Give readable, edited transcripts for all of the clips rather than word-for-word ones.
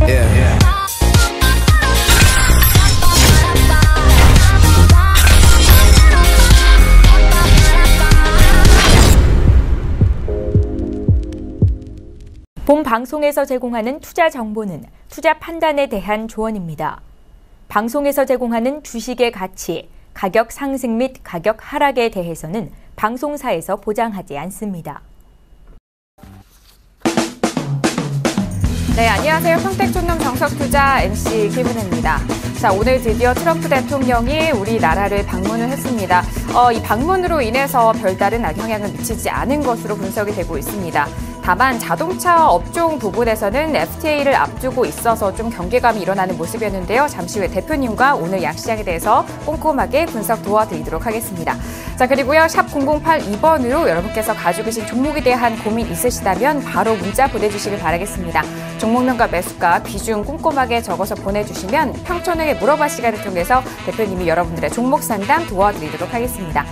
Yeah. 본 방송에서 제공하는 투자 정보는 투자 판단에 대한 조언입니다. 방송에서 제공하는 주식의 가치, 가격 상승 및 가격 하락에 대해서는 방송사에서 보장하지 않습니다. 네, 안녕하세요. 평택촌놈 정석투자 MC 김은혜입니다. 자, 오늘 드디어 트럼프 대통령이 우리나라를 방문을 했습니다. 이 방문으로 인해서 별다른 악영향을 미치지 않은 것으로 분석이 되고 있습니다. 다만 자동차 업종 부분에서는 FTA를 앞두고 있어서 좀 경계감이 일어나는 모습이었는데요. 잠시 후에 대표님과 오늘 양시장에 대해서 꼼꼼하게 분석 도와드리도록 하겠습니다. 자, 그리고요. 샵 0082번으로 여러분께서 가지고 계신 종목에 대한 고민 있으시다면 바로 문자 보내주시길 바라겠습니다. 종목명과 매수가, 비중 꼼꼼하게 적어서 보내주시면 평촌에게 물어봐 시간을 통해서 대표님이 여러분들의 종목 상담 도와드리도록 하겠습니다.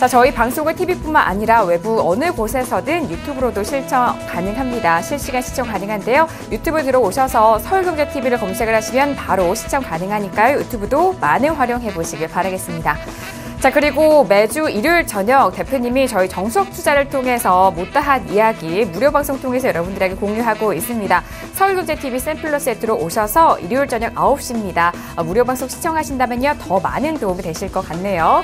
자, 저희 방송은 TV뿐만 아니라 외부 어느 곳에서든 유튜브로도 시청 가능합니다. 실시간 시청 가능한데요. 유튜브 들어오셔서 서울경제TV를 검색을 하시면 바로 시청 가능하니까요. 유튜브도 많이 활용해 보시길 바라겠습니다. 자, 그리고 매주 일요일 저녁 대표님이 저희 정석투자를 통해서 못다한 이야기 무료 방송 통해서 여러분들에게 공유하고 있습니다. 서울경제TV 샘플러 세트로 오셔서 일요일 저녁 9시입니다. 무료 방송 시청하신다면요. 더 많은 도움이 되실 것 같네요.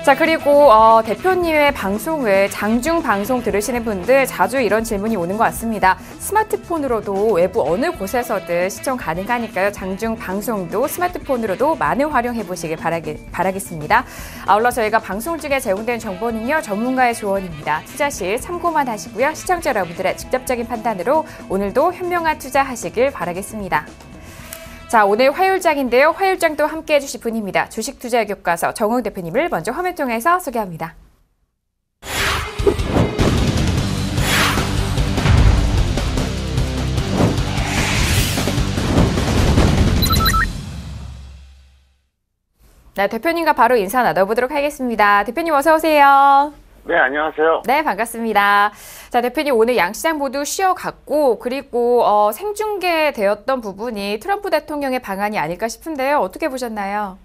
자, 그리고 대표님의 방송을 장중 방송 들으시는 분들 자주 이런 질문이 오는 것 같습니다. 스마트폰으로도 외부 어느 곳에서든 시청 가능하니까요. 장중 방송도 스마트폰으로도 많이 활용해 보시길 바라겠습니다. 아울러 저희가 방송 중에 제공된 정보는요. 전문가의 조언입니다. 투자 시 참고만 하시고요. 시청자 여러분들의 직접적인 판단으로 오늘도 현명한 투자하시길 바라겠습니다. 자, 오늘 화요일장인데요. 화요일장도 함께해 주실 분입니다. 주식투자의 교과서 정웅 대표님을 먼저 화면 통해서 소개합니다. 네, 대표님과 바로 인사 나눠보도록 하겠습니다. 대표님 어서 오세요. 네, 안녕하세요. 네, 반갑습니다. 자, 대표님 오늘 양시장 모두 쉬어갔고 그리고 생중계되었던 부분이 트럼프 대통령의 방안이 아닐까 싶은데요. 어떻게 보셨나요?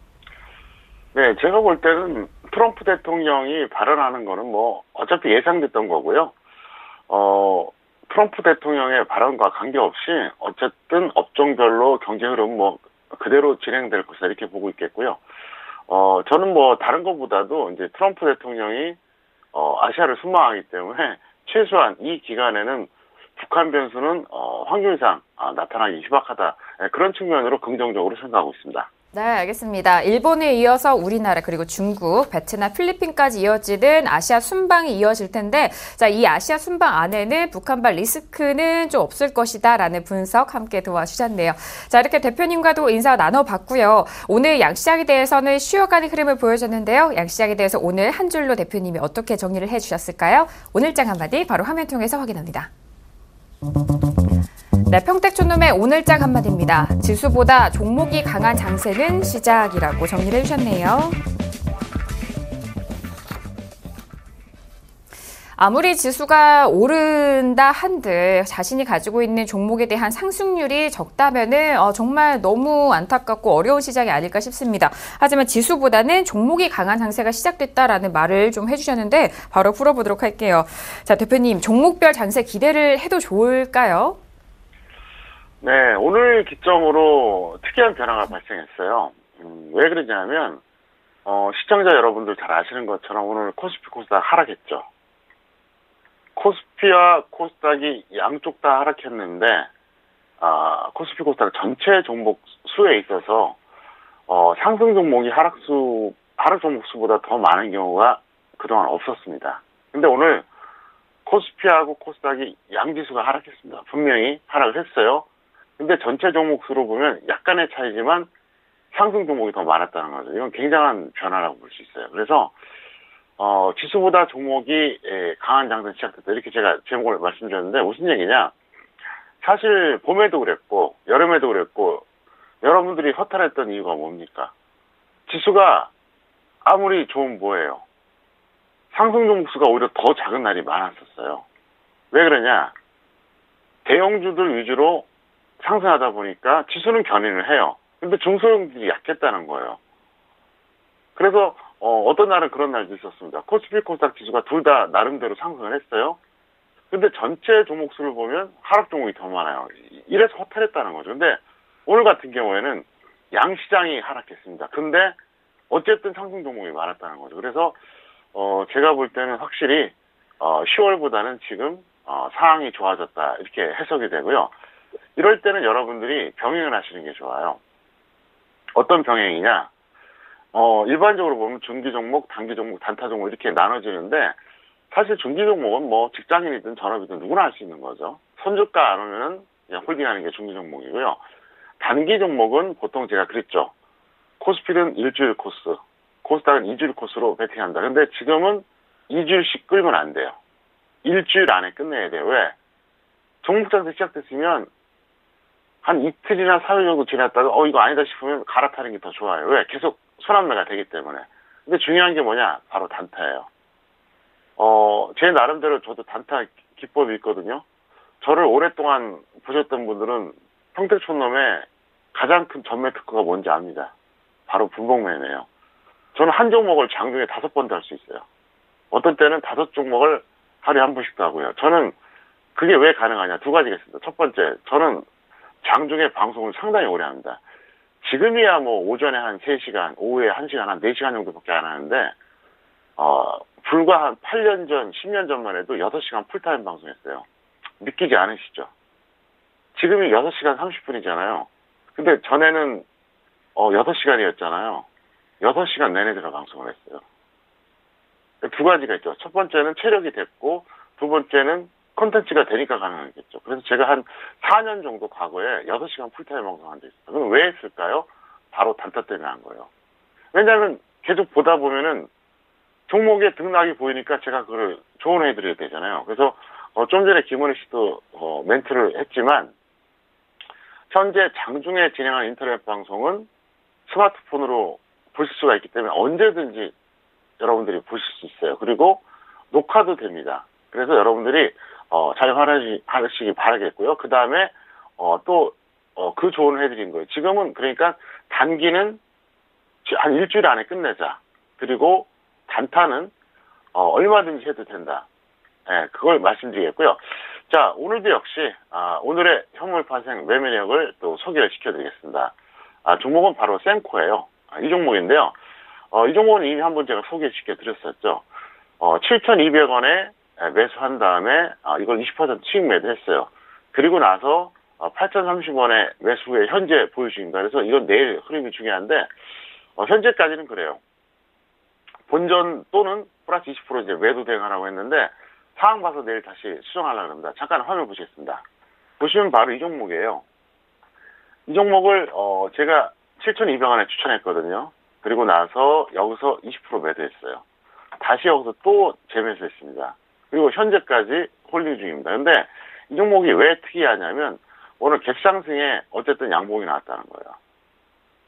네, 제가 볼 때는 트럼프 대통령이 발언하는 거는 뭐 어차피 예상됐던 거고요. 트럼프 대통령의 발언과 관계없이 어쨌든 업종별로 경제 흐름 뭐 그대로 진행될 것이다 이렇게 보고 있겠고요. 저는 뭐 다른 것보다도 이제 트럼프 대통령이 아시아를 순방하기 때문에 최소한 이 기간에는 북한 변수는 확률상 나타나기 희박하다. 그런 측면으로 긍정적으로 생각하고 있습니다. 네, 알겠습니다. 일본에 이어서 우리나라 그리고 중국, 베트남, 필리핀까지 이어지는 아시아 순방이 이어질 텐데 자, 이 아시아 순방 안에는 북한발 리스크는 좀 없을 것이다라는 분석 함께 도와주셨네요. 자, 이렇게 대표님과도 인사 나눠봤고요. 오늘 양시장에 대해서는 쉬어가는 흐름을 보여줬는데요. 양시장에 대해서 오늘 한 줄로 대표님이 어떻게 정리를 해주셨을까요? 오늘장 한마디 바로 화면 통해서 확인합니다. 네, 평택촌놈의 오늘장 한마디입니다. 지수보다 종목이 강한 장세는 시작이라고 정리를 해주셨네요. 아무리 지수가 오른다 한들 자신이 가지고 있는 종목에 대한 상승률이 적다면은 정말 너무 안타깝고 어려운 시장이 아닐까 싶습니다. 하지만 지수보다는 종목이 강한 장세가 시작됐다라는 말을 좀 해주셨는데 바로 풀어보도록 할게요. 자, 대표님 종목별 장세 기대를 해도 좋을까요? 네, 오늘 기점으로 특이한 변화가 발생했어요. 왜 그러냐면 시청자 여러분들 잘 아시는 것처럼 오늘 코스피 코스닥 하락했죠. 코스피와 코스닥이 양쪽 다 하락했는데 코스피 코스닥 전체 종목 수에 있어서 상승 종목이 하락 종목 수보다 더 많은 경우가 그동안 없었습니다. 근데 오늘 코스피하고 코스닥이 양지수가 하락했습니다. 분명히 하락을 했어요. 근데 전체 종목 수로 보면 약간의 차이지만 상승 종목이 더 많았다는 거죠. 이건 굉장한 변화라고 볼 수 있어요. 그래서 지수보다 종목이 강한 장세 시작됐다. 이렇게 제가 제목을 말씀드렸는데 무슨 얘기냐? 사실 봄에도 그랬고 여름에도 그랬고 여러분들이 허탈했던 이유가 뭡니까? 지수가 아무리 좋으면 뭐예요? 상승 종목 수가 오히려 더 작은 날이 많았었어요. 왜 그러냐? 대형주들 위주로 상승하다 보니까 지수는 견인을 해요. 근데 중소형들이 약했다는 거예요. 그래서 어떤 날은 그런 날도 있었습니다. 코스피 코스닥 지수가 둘 다 나름대로 상승을 했어요. 근데 전체 종목수를 보면 하락 종목이 더 많아요. 이래서 허탈했다는 거죠. 근데 오늘 같은 경우에는 양시장이 하락했습니다. 근데 어쨌든 상승 종목이 많았다는 거죠. 그래서 제가 볼 때는 확실히 10월보다는 지금 상황이 좋아졌다 이렇게 해석이 되고요. 이럴 때는 여러분들이 병행을 하시는 게 좋아요. 어떤 병행이냐? 일반적으로 보면 중기 종목, 단기 종목, 단타 종목 이렇게 나눠지는데 사실 중기 종목은 뭐 직장인이든 전업이든 누구나 할 수 있는 거죠. 선주가 안 오면은 그냥 홀딩하는 게 중기 종목이고요. 단기 종목은 보통 제가 그랬죠. 코스피는 일주일 코스, 코스닥은 2주일 코스로 베팅한다. 근데 지금은 2주일씩 끌면 안 돼요. 일주일 안에 끝내야 돼요. 왜? 종목 장세 시작됐으면 한 이틀이나 3일 정도 지났다가 이거 아니다 싶으면 갈아타는 게 더 좋아요. 왜? 계속 순환매가 되기 때문에. 근데 중요한 게 뭐냐? 바로 단타예요. 제 나름대로 저도 단타 기법이 있거든요. 저를 오랫동안 보셨던 분들은 평택촌놈의 가장 큰 전매 특허가 뭔지 압니다. 바로 분봉매매예요. 저는 한 종목을 장중에 5번도 할 수 있어요. 어떤 때는 5종목을 하루에 한 번씩도 하고요. 저는 그게 왜 가능하냐? 두 가지가 있습니다. 첫 번째, 저는 장중에 방송을 상당히 오래 합니다. 지금이야 뭐 오전에 한 3시간, 오후에 1시간, 한 4시간 정도밖에 안 하는데 불과 한 8년 전, 10년 전만 해도 6시간 풀타임 방송했어요. 믿기지 않으시죠? 지금이 6시간 30분이잖아요. 근데 전에는 6시간이었잖아요. 6시간 내내 들어 방송을 했어요. 두 가지가 있죠. 첫 번째는 체력이 됐고, 두 번째는 콘텐츠가 되니까 가능하겠죠. 그래서 제가 한 4년 정도 과거에 6시간 풀타임 방송한 적 있어요. 그럼 왜 했을까요? 바로 단타 때문에 한 거예요. 왜냐하면 계속 보다 보면은 종목의 등락이 보이니까 제가 그걸 조언해드려야 되잖아요. 그래서 좀 전에 김원희 씨도 멘트를 했지만 현재 장중에 진행하는 인터넷 방송은 스마트폰으로 보실 수가 있기 때문에 언제든지 여러분들이 보실 수 있어요. 그리고 녹화도 됩니다. 그래서 여러분들이 잘 활용하시기 바라겠고요. 그 다음에 또 그 조언을 해드린 거예요. 지금은 그러니까 단기는 한 일주일 안에 끝내자. 그리고 단타는 얼마든지 해도 된다. 네, 그걸 말씀드리겠고요. 자, 오늘도 역시 오늘의 현물 파생 매매력을 또 소개를 시켜드리겠습니다. 종목은 바로 셈코예요. 이 종목인데요. 이 종목은 이미 한번 제가 소개시켜드렸었죠. 7,200원에 매수한 다음에 이걸 20% 수익 매도했어요. 그리고 나서 8,030원에 매수 후에 현재 보유 중입니다. 그래서 이건 내일 흐름이 중요한데 현재까지는 그래요. 본전 또는 플러스 20% 이제 매도 대응하라고 했는데 상황 봐서 내일 다시 수정하려고 합니다. 잠깐 화면 보시겠습니다. 보시면 바로 이 종목이에요. 이 종목을 제가 7,200원에 추천했거든요. 그리고 나서 여기서 20% 매도했어요. 다시 여기서 또 재매수했습니다. 그리고 현재까지 홀딩 중입니다. 근데 이 종목이 왜 특이하냐면 오늘 갭상승에 어쨌든 양봉이 나왔다는 거예요.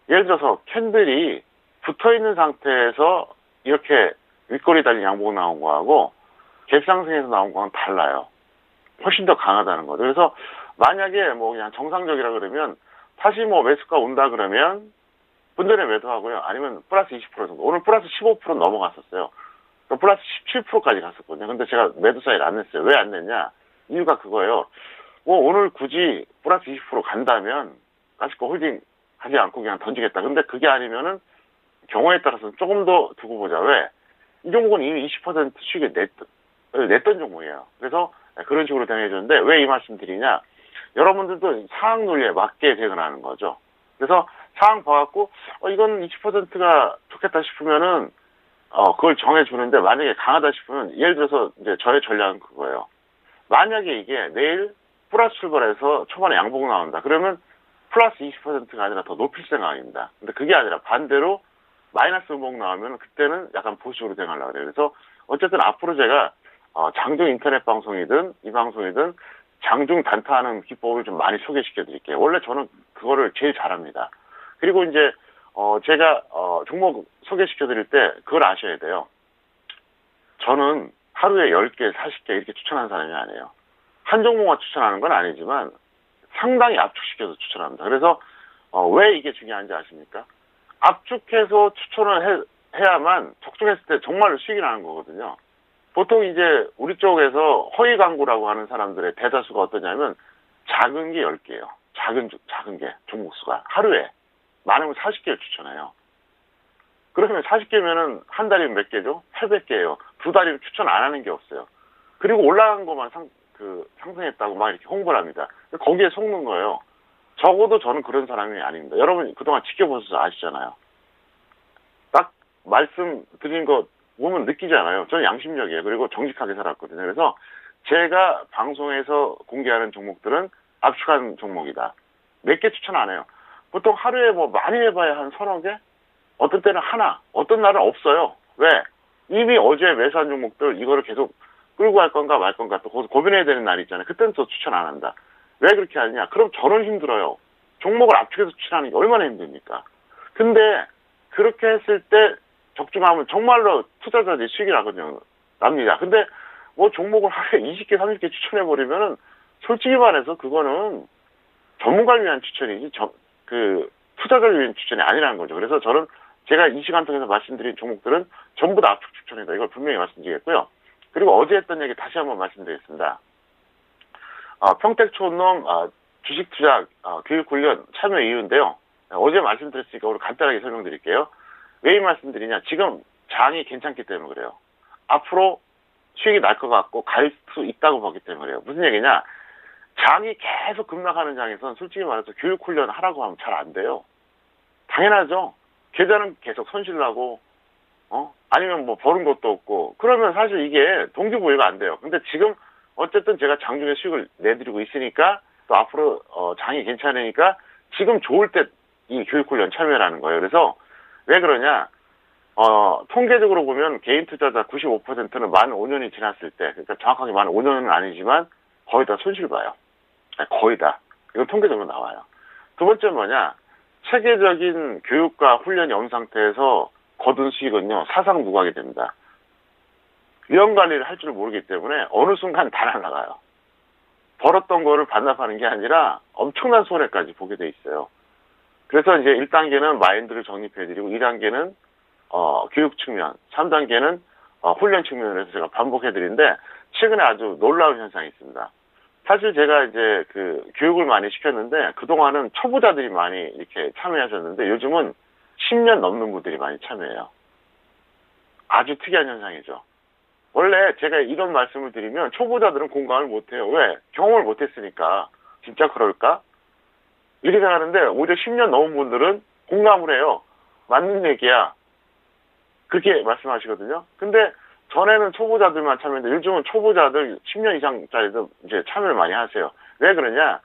예를 들어서 캔들이 붙어있는 상태에서 이렇게 윗꼬리 달린 양봉 나온 거하고 갭상승에서 나온 거랑 달라요. 훨씬 더 강하다는 거죠. 그래서 만약에 뭐 그냥 정상적이라 그러면 다시 뭐 매수가 온다 그러면 분전에 매도하고요. 아니면 플러스 20% 정도. 오늘 플러스 15% 넘어갔었어요. 플러스 17%까지 갔었거든요. 근데 제가 매도 사이를 안 냈어요. 왜 안 냈냐? 이유가 그거예요. 오늘 굳이 플러스 20% 간다면 아직 거 홀딩 하지 않고 그냥 던지겠다. 근데 그게 아니면은 경우에 따라서는 조금 더 두고 보자. 왜? 이 종목은 이미 20% 수익을 냈던 종목이에요. 그래서 그런 식으로 대응해줬는데 왜 이 말씀 드리냐? 여러분들도 상황 논리에 맞게 대응을 하는 거죠. 그래서 상황 봐갖고 이건 20%가 좋겠다 싶으면은 그걸 정해주는데 만약에 강하다 싶으면 예를 들어서 이제 저의 전략은 그거예요. 만약에 이게 내일 플러스 출발해서 초반에 양봉 나온다. 그러면 플러스 20%가 아니라 더 높일 생각입니다. 근데 그게 아니라 반대로 마이너스 음봉 나오면 그때는 약간 보수적으로 대응하려고 그래요. 그래서 어쨌든 앞으로 제가 장중 인터넷 방송이든 이 방송이든 장중 단타하는 기법을 좀 많이 소개시켜 드릴게요. 원래 저는 그거를 제일 잘합니다. 그리고 이제 제가 종목 소개시켜 드릴 때 그걸 아셔야 돼요. 저는 하루에 10개, 40개 이렇게 추천하는 사람이 아니에요. 한 종목만 추천하는 건 아니지만 상당히 압축시켜서 추천합니다. 그래서 왜 이게 중요한지 아십니까? 압축해서 추천을 해야만 적중했을 때 정말로 수익이 나는 거거든요. 보통 이제 우리 쪽에서 허위 광고라고 하는 사람들의 대다수가 어떠냐면 작은 게 10개예요. 작은 게 종목수가 하루에 많으면 40개를 추천해요. 그러면 40개면은 한 달이면 몇 개죠? 800개예요. 두 달이면 추천 안 하는 게 없어요. 그리고 올라간 것만 상승했다고 막 이렇게 홍보를 합니다. 거기에 속는 거예요. 적어도 저는 그런 사람이 아닙니다. 여러분 그동안 지켜보셔서 아시잖아요. 딱 말씀드린 거 보면 느끼잖아요. 저는 양심적이에요. 그리고 정직하게 살았거든요. 그래서 제가 방송에서 공개하는 종목들은 압축한 종목이다. 몇 개 추천 안 해요. 보통 하루에 뭐 많이 해봐야 한 서너 개? 어떤 때는 하나, 어떤 날은 없어요. 왜? 이미 어제 매수한 종목들 이거를 계속 끌고 갈 건가 말 건가 또 고민해야 되는 날이 있잖아요. 그때는 또 추천 안 한다. 왜 그렇게 하느냐? 그럼 저는 힘들어요. 종목을 압축해서 추천하는 게 얼마나 힘듭니까? 근데 그렇게 했을 때 적중하면 정말로 투자자들이 수익이 납니다. 근데 뭐 종목을 하루에 20개, 30개 추천해버리면은 솔직히 말해서 그거는 전문가를 위한 추천이지 투자자를 위한 추천이 아니라는 거죠. 그래서 저는 제가 이 시간 통해서 말씀드린 종목들은 전부 다 압축 추천이다. 이걸 분명히 말씀드리겠고요. 그리고 어제 했던 얘기 다시 한번 말씀드리겠습니다. 평택촌놈 주식 투자 교육훈련 참여 이유인데요. 어제 말씀드렸으니까 오늘 간단하게 설명드릴게요. 왜 이 말씀드리냐? 지금 장이 괜찮기 때문에 그래요. 앞으로 수익이 날 것 같고 갈 수 있다고 보기 때문에 그래요. 무슨 얘기냐? 장이 계속 급락하는 장에서는 솔직히 말해서 교육훈련 하라고 하면 잘 안 돼요. 당연하죠. 계좌는 계속 손실나고 아니면 뭐 버는 것도 없고 그러면 사실 이게 동기부여가 안 돼요. 근데 지금 어쨌든 제가 장중에 수익을 내드리고 있으니까 또 앞으로 장이 괜찮으니까 지금 좋을 때 이 교육훈련 참여라는 거예요. 그래서 왜 그러냐? 통계적으로 보면 개인 투자자 95%는 만 5년이 지났을 때, 그러니까 정확하게 만 5년은 아니지만 거의 다 손실 봐요. 거의 다. 이건 통계적으로 나와요. 두 번째 뭐냐? 체계적인 교육과 훈련이 없는 상태에서 거둔 수익은요, 사상 무각이 됩니다. 위험 관리를 할 줄 모르기 때문에 어느 순간 다 날아가요. 벌었던 거를 반납하는 게 아니라 엄청난 손해까지 보게 돼 있어요. 그래서 이제 1단계는 마인드를 정립해드리고 2단계는 교육 측면, 3단계는 훈련 측면에서 제가 반복해드리는데 최근에 아주 놀라운 현상이 있습니다. 사실 제가 이제 교육을 많이 시켰는데 그동안은 초보자들이 많이 이렇게 참여하셨는데 요즘은 10년 넘는 분들이 많이 참여해요. 아주 특이한 현상이죠. 원래 제가 이런 말씀을 드리면 초보자들은 공감을 못해요. 왜? 경험을 못했으니까. 진짜 그럴까? 이렇게 생각하는데 오히려 10년 넘은 분들은 공감을 해요. 맞는 얘기야. 그렇게 말씀하시거든요. 근데 전에는 초보자들만 참여했는데 요즘은 초보자들 10년 이상짜리도 이제 참여를 많이 하세요. 왜 그러냐?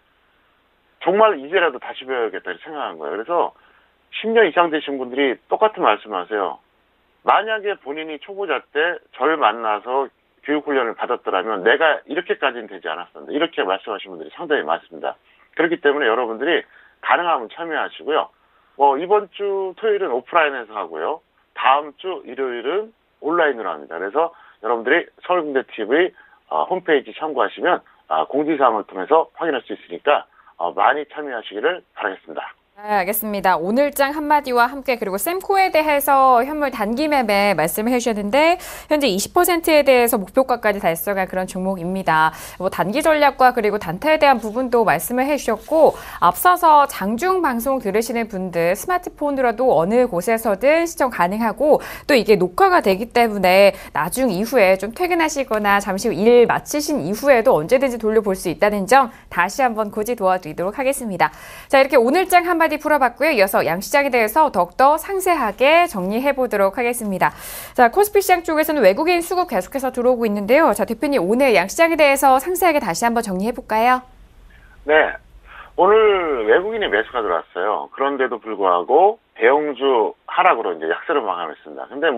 정말 이제라도 다시 배워야겠다 생각한 거예요. 그래서 10년 이상 되신 분들이 똑같은 말씀하세요. 만약에 본인이 초보자 때 저를 만나서 교육훈련을 받았더라면 내가 이렇게까지는 되지 않았었는데 이렇게 말씀하시는 분들이 상당히 많습니다. 그렇기 때문에 여러분들이 가능하면 참여하시고요. 이번 주 토요일은 오프라인에서 하고요. 다음 주 일요일은 온라인으로 합니다. 그래서 여러분들이 서울공대TV 홈페이지 참고하시면 공지사항을 통해서 확인할 수 있으니까 많이 참여하시기를 바라겠습니다. 네, 알겠습니다. 오늘장 한마디와 함께 그리고 샘코에 대해서 현물 단기 매매 말씀을 해주셨는데 현재 20%에 대해서 목표가까지 달성한 그런 종목입니다. 단기 전략과 그리고 단타에 대한 부분도 말씀을 해주셨고 앞서서 장중 방송 들으시는 분들 스마트폰으로도 어느 곳에서든 시청 가능하고 또 이게 녹화가 되기 때문에 나중 이후에 좀 퇴근하시거나 잠시 후 일 마치신 이후에도 언제든지 돌려볼 수 있다는 점 다시 한번 고지 도와드리도록 하겠습니다. 자, 이렇게 오늘장 한마디 풀어봤고요. 이어서 양시장에 대해서 더욱더 상세하게 정리해보도록 하겠습니다. 자, 코스피 시장 쪽에서는 외국인 수급 계속해서 들어오고 있는데요. 자, 대표님 오늘 양시장에 대해서 상세하게 다시 한번 정리해볼까요? 네. 오늘 외국인이 매수가 들어왔어요. 그런데도 불구하고 대형주 하락으로 이제 약세로 마감했습니다. 근데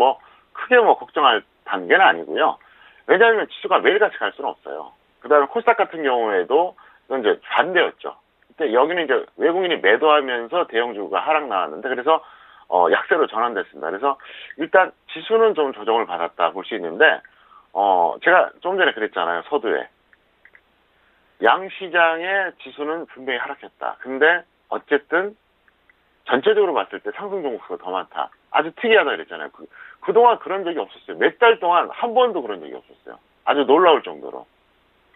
크게 걱정할 단계는 아니고요. 왜냐하면 지수가 매일같이 갈 수는 없어요. 그 다음에 코스닥 같은 경우에도 이건 이제 반대였죠. 여기는 이제 외국인이 매도하면서 대형주가 하락 나왔는데 그래서 약세로 전환됐습니다. 그래서 일단 지수는 좀 조정을 받았다 볼 수 있는데 제가 좀 전에 그랬잖아요. 서두에 양시장의 지수는 분명히 하락했다. 근데 어쨌든 전체적으로 봤을 때 상승 종목수가 더 많다. 아주 특이하다 그랬잖아요. 그동안 그런 적이 없었어요. 몇 달 동안 한 번도 그런 적이 없었어요. 아주 놀라울 정도로.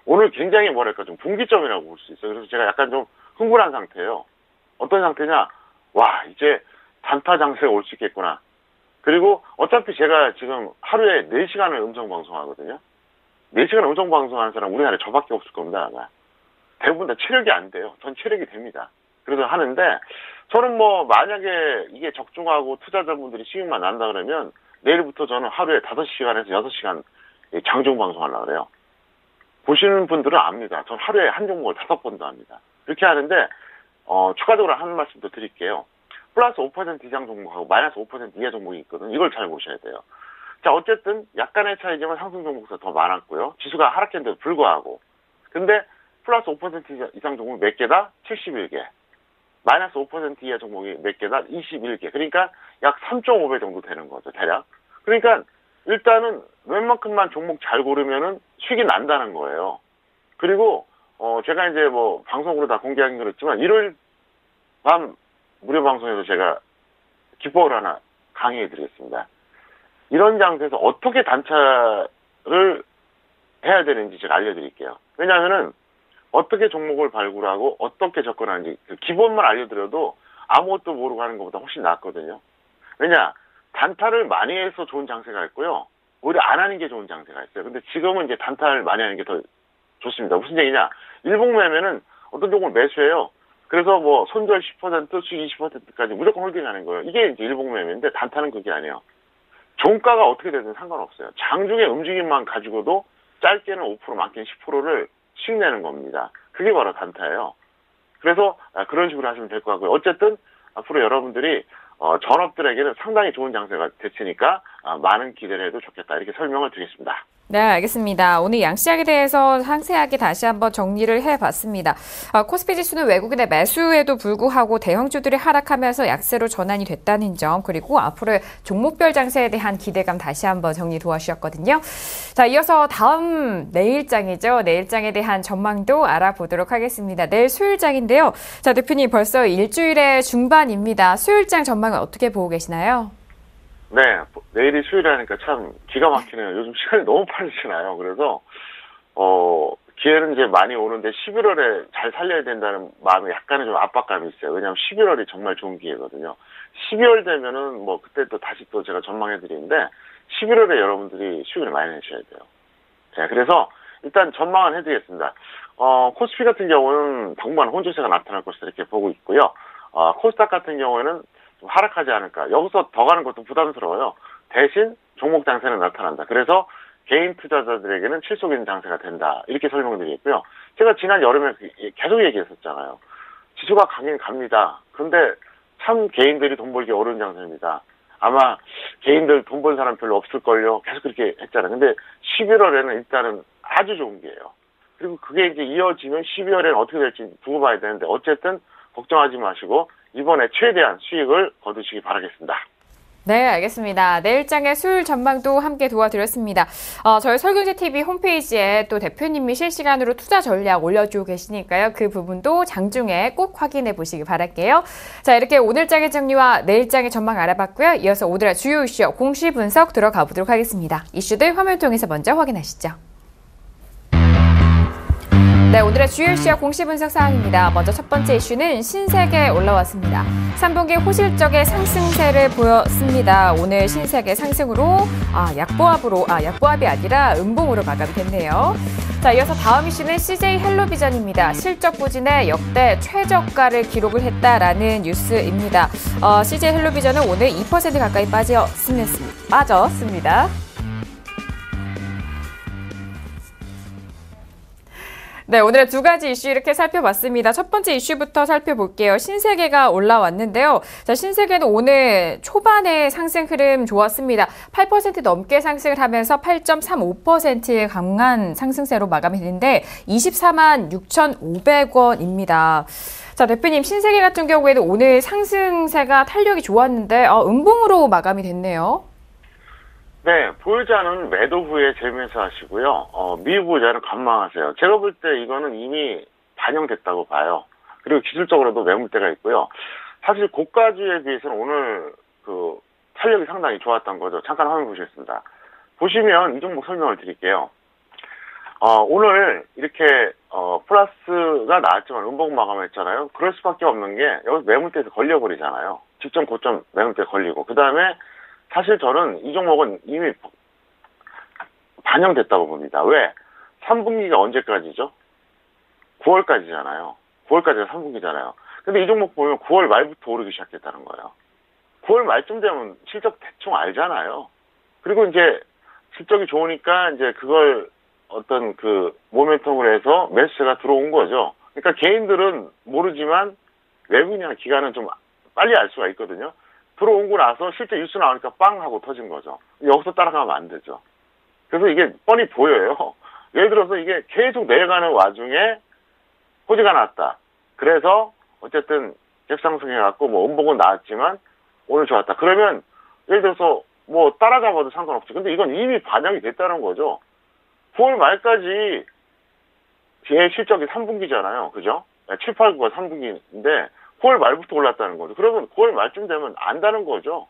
오늘 굉장히 뭐랄까 좀 분기점이라고 볼 수 있어요. 그래서 제가 약간 좀 흥분한 상태예요. 어떤 상태냐? 와, 이제 단타 장세가 올 수 있겠구나. 그리고 어차피 제가 지금 하루에 4시간을 음성 방송하거든요. 4시간 음성 방송하는 사람 우리나라에 저밖에 없을 겁니다, 아마. 대부분 다 체력이 안 돼요. 전 체력이 됩니다. 그래서 하는데, 저는 뭐, 만약에 이게 적중하고 투자자분들이 수익만 난다 그러면, 내일부터 저는 하루에 5시간에서 6시간 장중 방송하려고 그래요. 보시는 분들은 압니다. 전 하루에 한 종목을 5번도 합니다. 그렇게 하는데, 추가적으로 한 말씀 더 드릴게요. 플러스 5% 이상 종목하고 마이너스 5% 이하 종목이 있거든요. 이걸 잘 보셔야 돼요. 자, 어쨌든 약간의 차이지만 상승 종목수가 더 많았고요. 지수가 하락했는데도 불구하고. 근데 플러스 5% 이상 종목이 몇 개다? 71개. 마이너스 5% 이하 종목이 몇 개다? 21개. 그러니까 약 3.5배 정도 되는 거죠, 대략. 그러니까 일단은 웬만큼만 종목 잘 고르면은 수익이 난다는 거예요. 그리고 제가 이제 뭐 방송으로 다 공개하긴 그렇지만 일요일 밤 무료 방송에서 제가 기법을 하나 강의해 드리겠습니다. 이런 장소에서 어떻게 단차를 해야 되는지 제가 알려드릴게요. 왜냐하면은 어떻게 종목을 발굴하고 어떻게 접근하는지 그 기본만 알려드려도 아무것도 모르고 하는 것보다 훨씬 낫거든요. 왜냐, 단타를 많이 해서 좋은 장세가 있고요. 오히려 안 하는 게 좋은 장세가 있어요. 근데 지금은 이제 단타를 많이 하는 게 더 좋습니다. 무슨 얘기냐? 일봉매매는 어떤 종목을 매수해요. 그래서 뭐 손절 10%, 수익 20%까지 무조건 홀딩하는 거예요. 이게 이제 일봉매매인데 단타는 그게 아니에요. 종가가 어떻게 되든 상관없어요. 장중의 움직임만 가지고도 짧게는 5%, 많게는 10%를 수익 내는 겁니다. 그게 바로 단타예요. 그래서 그런 식으로 하시면 될 것 같고요. 어쨌든 앞으로 여러분들이 전업들에게는 상당히 좋은 장세가 됐으니까 많은 기대를 해도 좋겠다. 이렇게 설명을 드리겠습니다. 네, 알겠습니다. 오늘 양시장에 대해서 상세하게 다시 한번 정리를 해봤습니다. 코스피 지수는 외국인의 매수에도 불구하고 대형주들이 하락하면서 약세로 전환이 됐다는 점, 그리고 앞으로의 종목별 장세에 대한 기대감 다시 한번 정리 도와주셨거든요. 자, 이어서 다음 내일장이죠. 내일장에 대한 전망도 알아보도록 하겠습니다. 내일 수요일장인데요. 자, 대표님 벌써 일주일의 중반입니다. 수요일장 전망은 어떻게 보고 계시나요? 네, 내일이 수요일이니까 참 기가 막히네요. 요즘 시간이 너무 빨리 지나요. 그래서 기회는 이제 많이 오는데 11월에 잘 살려야 된다는 마음에 약간의 좀 압박감이 있어요. 왜냐하면 11월이 정말 좋은 기회거든요. 12월 되면은 뭐 그때 또 다시 또 제가 전망해 드리는데 11월에 여러분들이 수익을 많이 내셔야 돼요. 네, 그래서 일단 전망은 해드리겠습니다. 코스피 같은 경우는 당분간 혼조세가 나타날 것이다 이렇게 보고 있고요. 코스닥 같은 경우에는 하락하지 않을까. 여기서 더 가는 것도 부담스러워요. 대신 종목 장세는 나타난다. 그래서 개인 투자자들에게는 실속 있는 장세가 된다. 이렇게 설명드리겠고요. 제가 지난 여름에 계속 얘기했었잖아요. 지수가 가긴 갑니다. 근데 참 개인들이 돈 벌기 어려운 장세입니다. 아마 개인들 돈 번 사람 별로 없을걸요. 계속 그렇게 했잖아요. 근데 11월에는 일단은 아주 좋은 기회예요. 그리고 그게 이제 이어지면 12월에는 어떻게 될지 두고 봐야 되는데 어쨌든 걱정하지 마시고 이번에 최대한 수익을 거두시기 바라겠습니다. 네, 알겠습니다. 내일장의 수요일 전망도 함께 도와드렸습니다. 저희 설경제TV 홈페이지에 또 대표님이 실시간으로 투자 전략 올려주고 계시니까요. 그 부분도 장중에 꼭 확인해 보시기 바랄게요. 자, 이렇게 오늘장의 정리와 내일장의 전망 알아봤고요. 이어서 오늘의 주요 이슈 공시 분석 들어가 보도록 하겠습니다. 이슈들 화면 통해서 먼저 확인하시죠. 네, 오늘의 주요 이슈와 공시 분석 사항입니다. 먼저 첫 번째 이슈는 신세계 올라왔습니다. 3분기 호실적의 상승세를 보였습니다. 오늘 신세계 상승으로 약보합이 아니라 음봉으로 마감이 됐네요. 자, 이어서 다음 이슈는 CJ 헬로비전입니다. 실적 부진에 역대 최저가를 기록을 했다라는 뉴스입니다. CJ 헬로비전은 오늘 2% 가까이 빠졌습니다. 네, 오늘의 두 가지 이슈 이렇게 살펴봤습니다. 첫 번째 이슈부터 살펴볼게요. 신세계가 올라왔는데요. 자, 신세계는 오늘 초반에 상승 흐름 좋았습니다. 8% 넘게 상승을 하면서 8.35%의 강한 상승세로 마감이 됐는데 24만 6,500원입니다. 자, 대표님, 신세계 같은 경우에는 오늘 상승세가 탄력이 좋았는데 음봉으로 마감이 됐네요. 네, 보유자는 매도 후에 재매수 하시고요. 미보유자는 관망하세요. 제가 볼 때 이거는 이미 반영됐다고 봐요. 그리고 기술적으로도 매물대가 있고요. 사실 고가주에 비해서는 오늘 그 탄력이 상당히 좋았던 거죠. 잠깐 화면 보시겠습니다. 보시면 이 종목 설명을 드릴게요. 오늘 이렇게 플러스가 나왔지만 음봉 마감했잖아요. 그럴 수밖에 없는 게 여기서 매물대에서 걸려버리잖아요. 직전 고점 매물대 걸리고 그 다음에 사실 저는 이 종목은 이미 반영됐다고 봅니다. 왜? 3분기가 언제까지죠? 9월까지잖아요. 9월까지가 3분기잖아요. 근데 이 종목 보면 9월 말부터 오르기 시작했다는 거예요. 9월 말쯤 되면 실적 대충 알잖아요. 그리고 이제 실적이 좋으니까 이제 그걸 어떤 그 모멘텀으로 해서 매수세가 들어온 거죠. 그러니까 개인들은 모르지만 외국인이나 기관은 좀 빨리 알 수가 있거든요. 들어오고 나서 실제 뉴스 나오니까 빵 하고 터진 거죠. 여기서 따라가면 안 되죠. 그래서 이게 뻔히 보여요. 예를 들어서 이게 계속 내려가는 와중에 호재가 났다. 그래서 어쨌든 갭상승해갖고 뭐 음봉은 나왔지만 오늘 좋았다. 그러면 예를 들어서 뭐 따라잡아도 상관없죠. 근데 이건 이미 반영이 됐다는 거죠. 9월 말까지 제 실적이 3분기잖아요. 그죠? 7, 8, 9가 3분기인데 9월 말부터 올랐다는 거죠. 그러면 9월 말쯤 되면 안다는 거죠.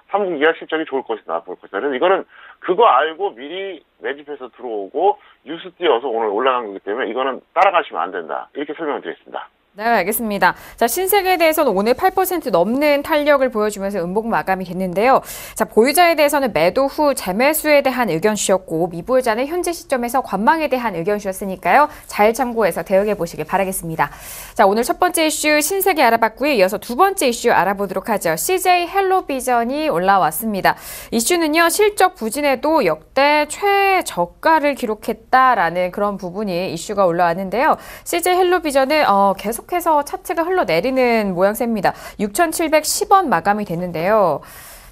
3분기가 실적이 좋을 것이다, 나쁠 것이다. 그래서 이거는 그거 알고 미리 매집해서 들어오고 뉴스 띄어서 오늘 올라간 거기 때문에 이거는 따라가시면 안 된다. 이렇게 설명을 드리겠습니다. 네, 알겠습니다. 자, 신세계에 대해서는 오늘 8% 넘는 탄력을 보여주면서 음봉 마감이 됐는데요. 자, 보유자에 대해서는 매도 후 재매수에 대한 의견 주셨고, 미보유자는 현재 시점에서 관망에 대한 의견 주셨으니까요. 잘 참고해서 대응해 보시길 바라겠습니다. 자, 오늘 첫 번째 이슈 신세계 알아봤고요. 이어서 두 번째 이슈 알아보도록 하죠. CJ 헬로비전이 올라왔습니다. 이슈는요, 실적 부진에도 역대 최저가를 기록했다라는 그런 부분이 이슈가 올라왔는데요. CJ 헬로비전은 계속해서 차트가 흘러내리는 모양새입니다. 6,710원 마감이 됐는데요.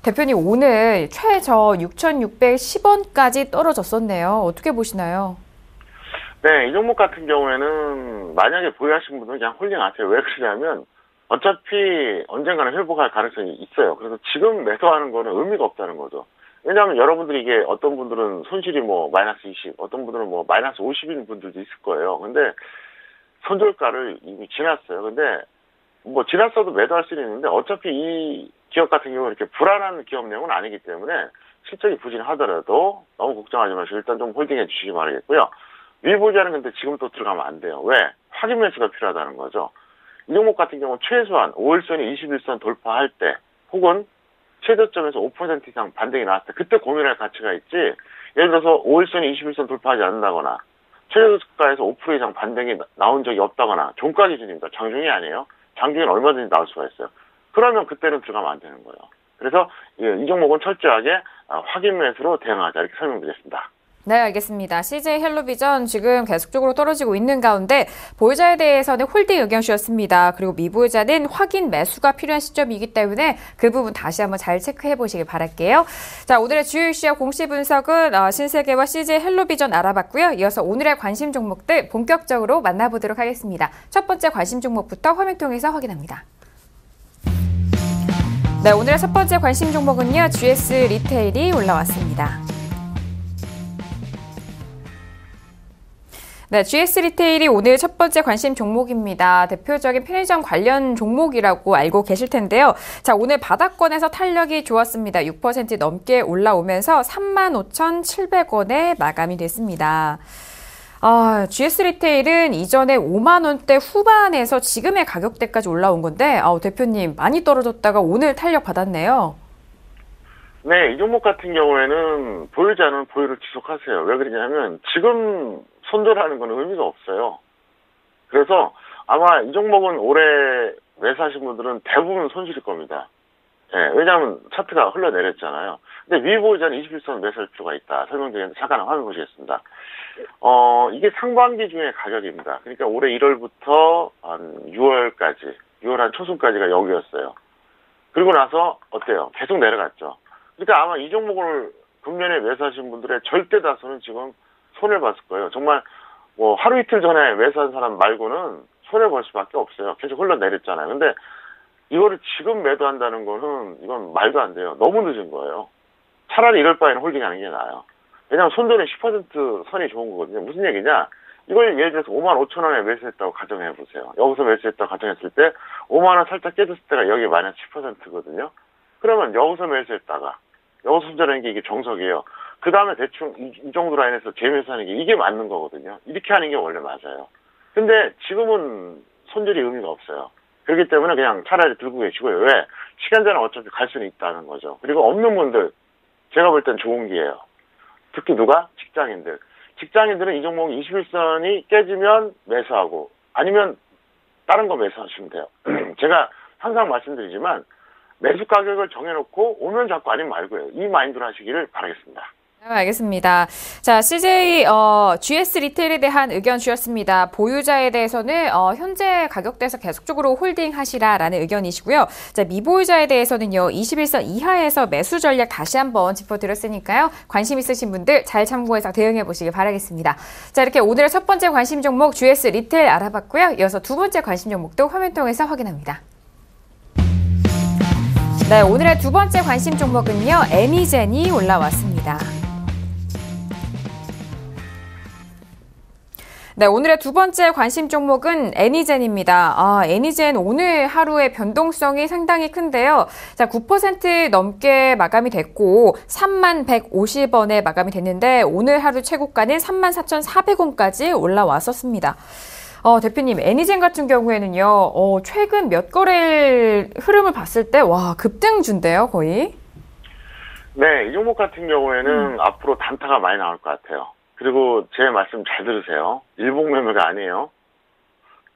대표님, 오늘 최저 6,610원까지 떨어졌었네요. 어떻게 보시나요? 네, 이 종목 같은 경우에는 만약에 보유하신 분들은 그냥 홀딩하세요. 왜 그러냐면 어차피 언젠가는 회복할 가능성이 있어요. 그래서 지금 매도하는 거는 의미가 없다는 거죠. 왜냐하면 여러분들이 이게 어떤 분들은 손실이 뭐 마이너스 20, 어떤 분들은 뭐 마이너스 50인 분들도 있을 거예요. 근데 손절가를 이미 지났어요. 근데 뭐 지났어도 매도할 수는 있는데 어차피 이 기업 같은 경우는 이렇게 불안한 기업 내용은 아니기 때문에 실적이 부진하더라도 너무 걱정하지 마시고 일단 좀 홀딩해 주시기 바라겠고요. 미보유자는 근데 지금 또 들어가면 안 돼요. 왜? 확인 매수가 필요하다는 거죠. 이 종목 같은 경우 최소한 5일선이 21선 돌파할 때 혹은 최저점에서 5% 이상 반등이 나왔을 때 그때 고민할 가치가 있지. 예를 들어서 5일선이 21선 돌파하지 않는다거나 최저가에서 5% 이상 반등이 나온 적이 없다거나 종가 기준입니다. 장중이 아니에요. 장중에는 얼마든지 나올 수가 있어요. 그러면 그때는 들어가면 안 되는 거예요. 그래서 이 종목은 철저하게 확인 매수로 대응하자 이렇게 설명드리겠습니다. 네, 알겠습니다. CJ 헬로비전 지금 계속적으로 떨어지고 있는 가운데 보유자에 대해서는 홀딩 의견 주셨습니다. 그리고 미보유자는 확인 매수가 필요한 시점이기 때문에 그 부분 다시 한번 잘 체크해 보시길 바랄게요. 자, 오늘의 주요 이슈와 공시 분석은 신세계와 CJ 헬로비전 알아봤고요. 이어서 오늘의 관심 종목들 본격적으로 만나보도록 하겠습니다. 첫 번째 관심 종목부터 화면 통해서 확인합니다. 네, 오늘의 첫 번째 관심 종목은요. GS 리테일이 올라왔습니다. 네, GS 리테일이 오늘 첫 번째 관심 종목입니다. 대표적인 편의점 관련 종목이라고 알고 계실 텐데요. 자, 오늘 바닥권에서 탄력이 좋았습니다. 6% 넘게 올라오면서 35,700원에 마감이 됐습니다. GS 리테일은 이전에 5만 원대 후반에서 지금의 가격대까지 올라온 건데, 대표님 많이 떨어졌다가 오늘 탄력 받았네요. 네, 이 종목 같은 경우에는 보유자는 보유를 지속하세요. 왜 그러냐면 지금 손절하는 건 의미가 없어요. 그래서 아마 이 종목은 올해 매수하신 분들은 대부분 손실일 겁니다. 예, 왜냐하면 차트가 흘러내렸잖아요. 근데 미보유자는 21선 매수할 필요가 있다. 설명드리는데 잠깐 화면 보시겠습니다. 이게 상반기 중에 가격입니다. 그러니까 올해 1월부터 한 6월까지, 6월 한 초순까지가 여기였어요. 그리고 나서 어때요? 계속 내려갔죠. 그러니까 아마 이 종목을 금년에 매수하신 분들의 절대 다수는 지금 손해를 봤을 거예요. 정말 뭐 하루 이틀 전에 매수한 사람 말고는 손해 볼 수밖에 없어요. 계속 흘러내렸잖아요. 근데 이거를 지금 매도한다는 거는 이건 말도 안 돼요. 너무 늦은 거예요. 차라리 이럴 바에는 홀딩하는 게 나아요. 왜냐하면 손절은 10% 선이 좋은 거거든요. 무슨 얘기냐? 이걸 예를 들어서 55,000원에 매수했다고 가정해보세요. 여기서 매수했다고 가정했을 때 5만원 살짝 깨졌을 때가 여기 마이너스 10%거든요. 그러면 여기서 매수했다가 여기서 손절하는 게 이게 정석이에요. 그 다음에 대충 이 정도 라인에서 재매수하는 게 이게 맞는 거거든요. 이렇게 하는 게 원래 맞아요. 근데 지금은 손절이 의미가 없어요. 그렇기 때문에 그냥 차라리 들고 계시고요. 왜? 시간제는 어차피 갈 수는 있다는 거죠. 그리고 없는 분들, 제가 볼 땐 좋은 기회예요. 특히 누가? 직장인들. 직장인들은 이 종목 21선이 깨지면 매수하고 아니면 다른 거 매수하시면 돼요. 제가 항상 말씀드리지만 매수 가격을 정해놓고 오면 잡고 아니면 말고요. 이 마인드로 하시기를 바라겠습니다. 알겠습니다. 자, CJ GS 리테일에 대한 의견 주셨습니다. 보유자에 대해서는 현재 가격대에서 계속적으로 홀딩하시라라는 의견이시고요. 자, 미보유자에 대해서는요. 21선 이하에서 매수 전략 다시 한번 짚어드렸으니까요. 관심 있으신 분들 잘 참고해서 대응해 보시기 바라겠습니다. 자, 이렇게 오늘의 첫 번째 관심 종목 GS 리테일 알아봤고요. 이어서 두 번째 관심 종목도 화면 통해서 확인합니다. 네, 오늘의 두 번째 관심 종목은요. 애니젠이 올라왔습니다. 네, 오늘의 두 번째 관심 종목은 애니젠입니다. 애니젠 오늘 하루의 변동성이 상당히 큰데요. 자, 9% 넘게 마감이 됐고 3150원에 마감이 됐는데 오늘 하루 최고가는 34,400원까지 올라왔었습니다. 대표님, 애니젠 같은 경우에는요, 최근 몇 거래일 흐름을 봤을 때, 와, 급등주인데요, 거의? 네, 이 종목 같은 경우에는 앞으로 단타가 많이 나올 것 같아요. 그리고 제 말씀 잘 들으세요. 일봉 매매가 아니에요.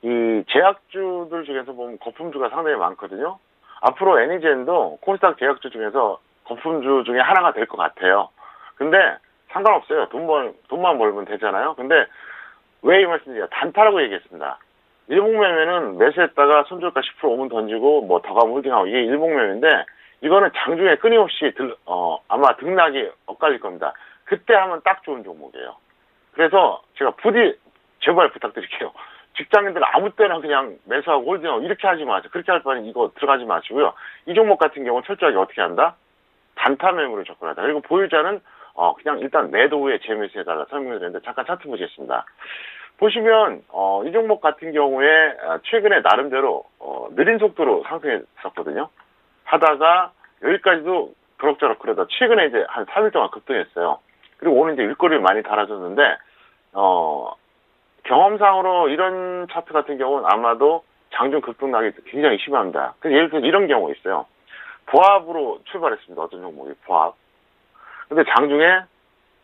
이 제약주들 중에서 보면 거품주가 상당히 많거든요. 앞으로 애니젠도 코스닥 제약주 중에서 거품주 중에 하나가 될 것 같아요. 근데 상관없어요. 돈만 벌면 되잖아요. 근데 왜 이 말씀드려요? 단타라고 얘기했습니다. 일봉 매매는 매수했다가 손절가 10% 오면 던지고 뭐 더 가면 홀딩하고 이게 일봉 매매인데 이거는 장중에 끊임없이 아마 등락이 엇갈릴 겁니다. 그때 하면 딱 좋은 종목이에요. 그래서 제가 부디 제발 부탁드릴게요. 직장인들 아무 때나 그냥 매수하고 홀딩하고 이렇게 하지 마세요. 그렇게 할 바에는 이거 들어가지 마시고요. 이 종목 같은 경우는 철저하게 어떻게 한다? 단타 매물을 접근하다. 그리고 보유자는 그냥 일단 매도 후에 재매수해달라 설명을 드렸는데 잠깐 차트 보시겠습니다. 보시면 이 종목 같은 경우에 최근에 나름대로 느린 속도로 상승했었거든요. 하다가 여기까지도 그럭저럭 그러다 최근에 이제 한 3일 동안 급등했어요. 그리고 오늘 이제 윗꼬리를 많이 달아줬는데 경험상으로 이런 차트 같은 경우는 아마도 장중 급등락이 굉장히 심합니다. 예를 들어 이런 경우 있어요. 보합으로 출발했습니다. 어떤 종목이 보합. 근데 장중에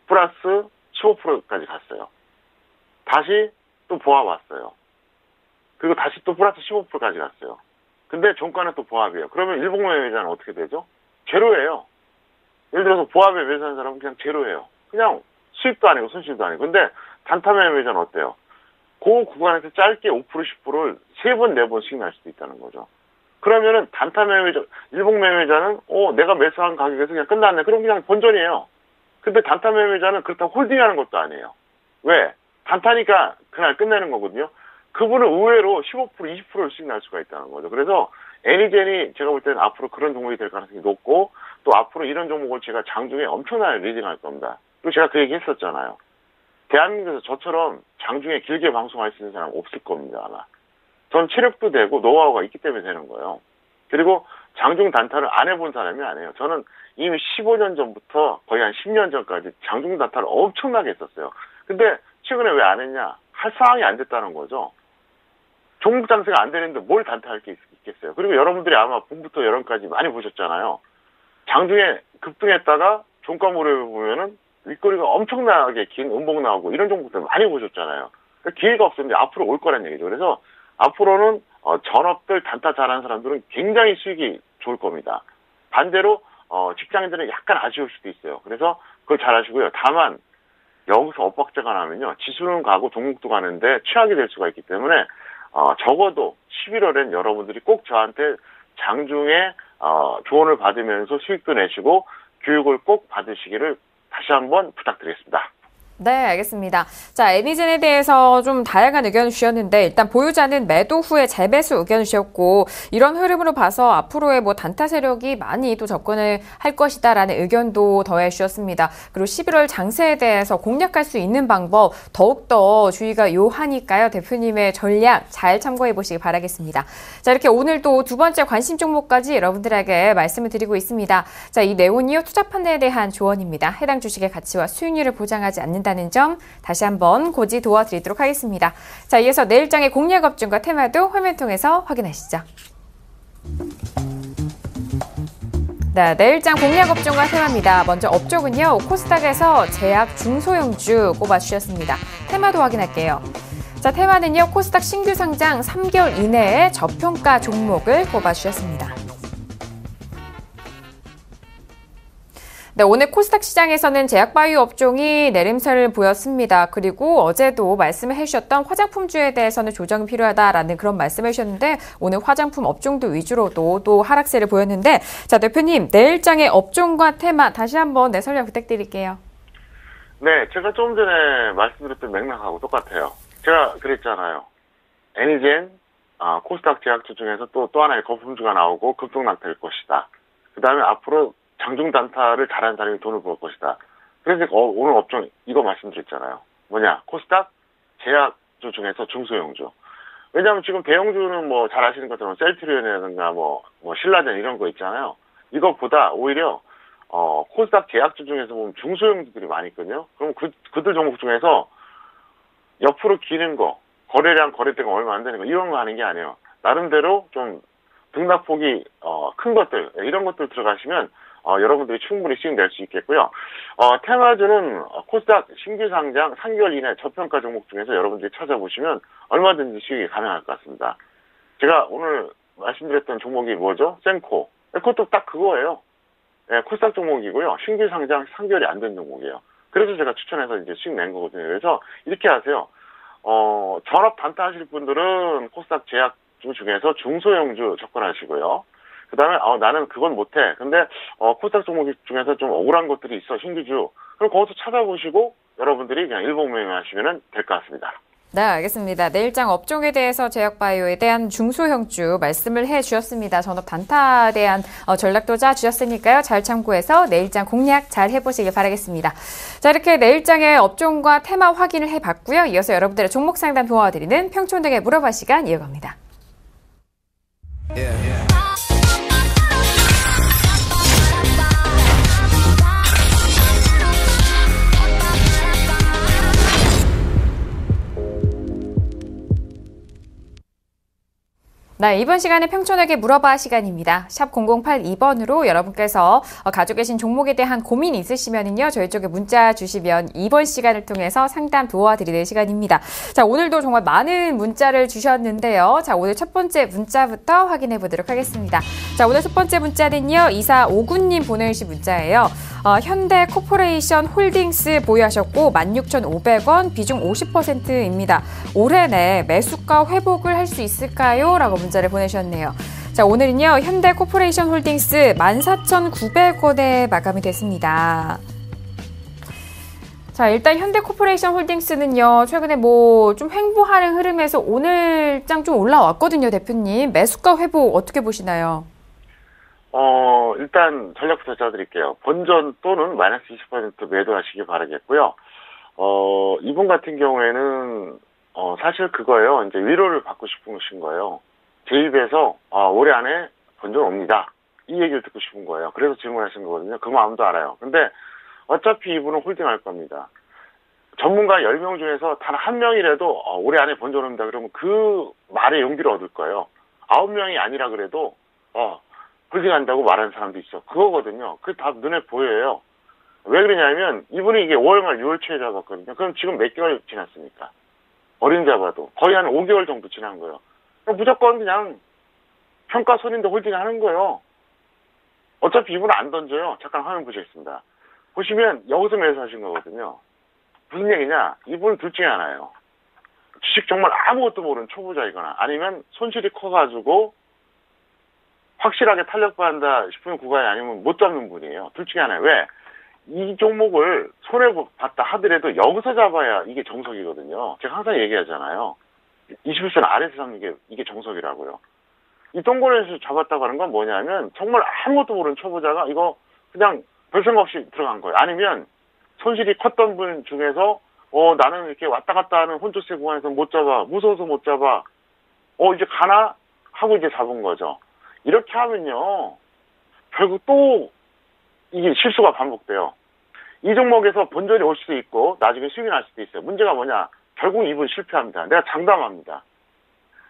플러스 15%까지 갔어요. 다시 또 보합 왔어요. 그리고 다시 또 플러스 15%까지 갔어요. 근데 종가는 또 보합이에요. 그러면 일봉 매매자는 어떻게 되죠? 제로예요. 예를 들어서 보합에 매수하는 사람은 그냥 제로예요. 그냥 수익도 아니고 손실도 아니고. 근데 단타 매매자는 어때요? 그 구간에서 짧게 5%, 10%를 3번, 4번씩 날 수도 있다는 거죠. 그러면은 단타 매매자, 일봉 매매자는 내가 매수한 가격에서 그냥 끝났네. 그럼 그냥 본전이에요. 근데 단타 매매자는 그렇다고 홀딩하는 것도 아니에요. 왜? 단타니까 그날 끝내는 거거든요. 그분은 의외로 15%, 20%를 수익 날 수가 있다는 거죠. 그래서 애니젠이 제가 볼 때는 앞으로 그런 종목이 될 가능성이 높고 또 앞으로 이런 종목을 제가 장중에 엄청나게 리딩할 겁니다. 그리고 제가 그 얘기 했었잖아요. 대한민국에서 저처럼 장중에 길게 방송할 수 있는 사람 없을 겁니다, 아마. 전 체력도 되고 노하우가 있기 때문에 되는 거예요. 그리고 장중 단타를 안 해본 사람이 아니에요. 저는 이미 15년 전부터 거의 한 10년 전까지 장중 단타를 엄청나게 했었어요. 근데 최근에 왜 안 했냐? 할 상황이 안 됐다는 거죠. 종목 장세가 안 되는데 뭘 단타할 게 있겠어요. 그리고 여러분들이 아마 봄부터 여름까지 많이 보셨잖아요. 장중에 급등했다가 종가 무렵에 보면은 윗꼬리가 엄청나게 긴 음봉 나오고 이런 종목들 많이 보셨잖아요. 그러니까 기회가 없었는데 앞으로 올 거란 얘기죠. 그래서 앞으로는 전업들 단타 잘하는 사람들은 굉장히 수익이 좋을 겁니다. 반대로 직장인들은 약간 아쉬울 수도 있어요. 그래서 그걸 잘 하시고요. 다만 여기서 엇박자가 나면요. 지수는 가고 종목도 가는데 최악이 될 수가 있기 때문에 적어도 11월엔 여러분들이 꼭 저한테 장중에 조언을 받으면서 수익도 내시고 교육을 꼭 받으시기를 다시 한번 부탁드리겠습니다. 네, 알겠습니다. 자, 애니젠에 대해서 좀 다양한 의견을 주셨는데 일단 보유자는 매도 후에 재매수 의견을 주셨고 이런 흐름으로 봐서 앞으로의 뭐 단타 세력이 많이 또 접근을 할 것이다라는 의견도 더해 주셨습니다. 그리고 11월 장세에 대해서 공략할 수 있는 방법 더욱더 주의가 요하니까요. 대표님의 전략 잘 참고해 보시기 바라겠습니다. 자, 이렇게 오늘도 두 번째 관심 종목까지 여러분들에게 말씀을 드리고 있습니다. 자, 이 내용이요. 투자 판단에 대한 조언입니다. 해당 주식의 가치와 수익률을 보장하지 않는다는 점 다시 한번 고지 도와드리도록 하겠습니다. 자, 이어서 내일장의 공략 업종과 테마도 화면 통해서 확인하시죠. 네, 내일장 공략 업종과 테마입니다. 먼저 업종은요. 코스닥에서 제약 중소형주 꼽아주셨습니다. 테마도 확인할게요. 자, 테마는요. 코스닥 신규 상장 3개월 이내에 저평가 종목을 꼽아주셨습니다. 네, 오늘 코스닥 시장에서는 제약바이오 업종이 내림세를 보였습니다. 그리고 어제도 말씀을 해주셨던 화장품주에 대해서는 조정이 필요하다라는 그런 말씀을 해주셨는데 오늘 화장품 업종도 위주로도 또 하락세를 보였는데 자, 대표님 내일장의 업종과 테마 다시 한번 설명 부탁드릴게요. 네, 제가 좀 전에 말씀드렸던 맥락하고 똑같아요. 제가 그랬잖아요. 애니젠, 코스닥 제약주 중에서 또 하나의 거품주가 나오고 급등락될 것이다. 그 다음에 앞으로 장중 단타를 잘하는 사람이 돈을 벌 것이다. 그래서 오늘 업종 이거 말씀드렸잖아요. 뭐냐? 코스닥 제약주 중에서 중소형주. 왜냐하면 지금 대형주는 뭐 잘 아시는 것처럼 셀트리온이라든가 뭐 신라젠 이런 거 있잖아요. 이것보다 오히려 코스닥 제약주 중에서 보면 중소형주들이 많이 있거든요. 그럼 그들 종목 중에서 옆으로 기는 거, 거래대가 얼마 안 되는 거 이런 거 하는 게 아니에요. 나름대로 좀 등락폭이 큰 것들 이런 것들 들어가시면 여러분들이 충분히 수익 낼 수 있겠고요. 테마주는 코스닥 신규 상장 3개월 이내 저평가 종목 중에서 여러분들이 찾아보시면 얼마든지 수익이 가능할 것 같습니다. 제가 오늘 말씀드렸던 종목이 뭐죠? 센코. 그것도 딱 그거예요. 네, 코스닥 종목이고요. 신규 상장 3개월이 안 된 종목이에요. 그래서 제가 추천해서 이제 수익 낸 거거든요. 그래서 이렇게 하세요. 전업 단타 하실 분들은 코스닥 제약주 중에서 중소형주 접근하시고요. 그 다음에, 나는 그건 못해. 근데, 코스닥 종목 중에서 좀 억울한 것들이 있어, 신규주. 그럼 거기서 찾아보시고, 여러분들이 그냥 일봉매매하시면 될 것 같습니다. 네, 알겠습니다. 내일장 업종에 대해서 제약바이오에 대한 중소형주 말씀을 해주셨습니다. 전업 단타에 대한 전략도 짜주셨으니까요. 잘 참고해서 내일장 공략 잘 해보시길 바라겠습니다. 자, 이렇게 내일장의 업종과 테마 확인을 해봤고요. 이어서 여러분들의 종목 상담 도와드리는 평촌등의 물어봐 시간 이어갑니다. 네, 이번 시간에 평촌에게 물어봐 시간입니다. 샵 0082번으로 여러분께서 가지고 계신 종목에 대한 고민이 있으시면요. 저희 쪽에 문자 주시면 이번 시간을 통해서 상담 도와드리는 시간입니다. 자, 오늘도 정말 많은 문자를 주셨는데요. 자, 오늘 첫 번째 문자부터 확인해 보도록 하겠습니다. 자, 오늘 첫 번째 문자는요. 2459님 보내주신 문자예요. 현대 코퍼레이션 홀딩스 보유하셨고 16,500원, 비중 50%입니다. 올해 내 매수가 회복을 할 수 있을까요? 라고 문자를 보내주셨네요. 자, 오늘은요. 현대 코퍼레이션 홀딩스 14,900원에 마감이 됐습니다. 자, 일단 현대 코퍼레이션 홀딩스는요. 최근에 뭐 좀 횡보하는 흐름에서 오늘장 좀 올라왔거든요, 대표님. 매수가 회복 어떻게 보시나요? 일단 전략부터 짜드릴게요. 본전 또는 마이너스 20% 매도하시기 바라겠고요. 이분 같은 경우에는, 사실 그거예요. 이제 위로를 받고 싶으신 거예요. 제 입에서, 올해 안에 본전 옵니다. 이 얘기를 듣고 싶은 거예요. 그래서 질문하신 거거든요. 그 마음도 알아요. 근데 어차피 이분은 홀딩할 겁니다. 전문가 10명 중에서 단 한 명이라도, 올해 안에 본전 옵니다. 그러면 그 말에 용기를 얻을 거예요. 9명이 아니라 그래도, 홀딩한다고 말하는 사람도 있어. 그거거든요. 그게 다 눈에 보여요. 왜 그러냐면 이분이 이게 5월 말 6월 초에 잡았거든요. 그럼 지금 몇 개월 지났습니까? 어린 잡아도 거의 한 5개월 정도 지난 거예요. 무조건 그냥 평가손인데 홀딩하는 거예요. 어차피 이분은 안 던져요. 잠깐 화면 보시겠습니다. 보시면 여기서 매수하신 거거든요. 무슨 얘기냐? 이분은 둘 중에 하나예요. 주식 정말 아무것도 모르는 초보자이거나 아니면 손실이 커가지고 확실하게 탄력받는다 싶은 구간이 아니면 못 잡는 분이에요. 둘 중에 하나예요. 왜? 이 종목을 손해봤다 하더라도 여기서 잡아야 이게 정석이거든요. 제가 항상 얘기하잖아요. 21선 아래에서 잡는 이게 정석이라고요. 이 동굴에서 잡았다고 하는 건 뭐냐면 정말 아무것도 모르는 초보자가 이거 그냥 별 생각 없이 들어간 거예요. 아니면 손실이 컸던 분 중에서 나는 이렇게 왔다 갔다 하는 혼조세 구간에서 못 잡아. 무서워서 못 잡아. 이제 가나? 하고 이제 잡은 거죠. 이렇게 하면요. 결국 또 이게 실수가 반복돼요. 이 종목에서 본전이 올 수도 있고 나중에 수익이 날 수도 있어요. 문제가 뭐냐? 결국 이분 실패합니다. 내가 장담합니다.